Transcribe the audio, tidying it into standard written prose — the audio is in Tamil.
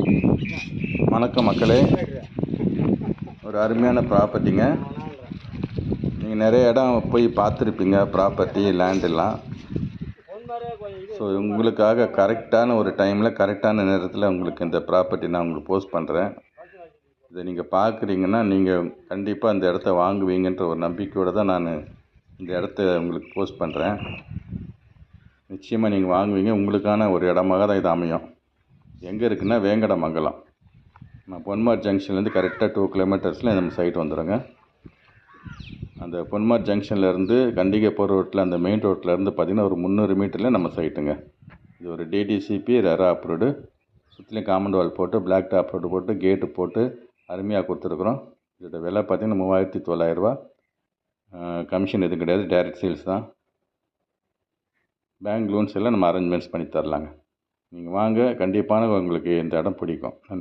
வணக்கம் மக்களே, ஒரு அருமையான ப்ராப்பர்ட்டிங்க. நீங்கள் நிறைய இடம் போய் பார்த்துருப்பீங்க, ப்ராப்பர்ட்டி லேண்டெல்லாம். ஸோ உங்களுக்காக கரெக்டான ஒரு டைமில் கரெக்டான நேரத்தில் உங்களுக்கு இந்த ப்ராப்பர்ட்டி நான் உங்களுக்கு போஸ்ட் பண்ணுறேன். இதை நீங்கள் பார்க்குறீங்கன்னா நீங்கள் கண்டிப்பாக அந்த இடத்த வாங்குவீங்கன்ற ஒரு நம்பிக்கையோடு தான் நான் இந்த இடத்த உங்களுக்கு போஸ்ட் பண்ணுறேன். நிச்சயமாக நீங்கள் வாங்குவீங்க. உங்களுக்கான ஒரு இடமாக தான் இது அமையும். எங்கே இருக்குன்னா வேங்கடமங்கலம். நான் பொன்மார் ஜங்ஷன்லேருந்து கரெக்டாக 2 கிலோமீட்டர்ஸில் நம்ம சைட் வந்துடுங்க. அந்த பொன்மார் ஜங்ஷன்லேருந்து கண்டிகை போகிற ரோட்டில் அந்த மெயின் ரோட்லேருந்து பார்த்திங்கன்னா ஒரு 300 மீட்டரில் நம்ம சைட்டுங்க. இது ஒரு டிடிசிபி ரெரா அப்ரூவ்டு, சுற்றிலையும் காம்பவுண்ட் வால் போட்டு பிளாக் டாப் ரோடு போட்டு கேட்டு போட்டு அருமையாக கொடுத்துருக்குறோம். இதோட விலை பார்த்திங்கன்னா 3900 ரூபா. கமிஷன் எதுவும் கிடையாது, டைரக்ட் சேல்ஸ் தான். பேங்க் லோன்ஸ் எல்லாம் நம்ம அரேஞ்ச்மெண்ட்ஸ் பண்ணி தரலாங்க. நீங்கள் வாங்க, கண்டிப்பான உங்களுக்கு இந்த இடம் பிடிக்கும்.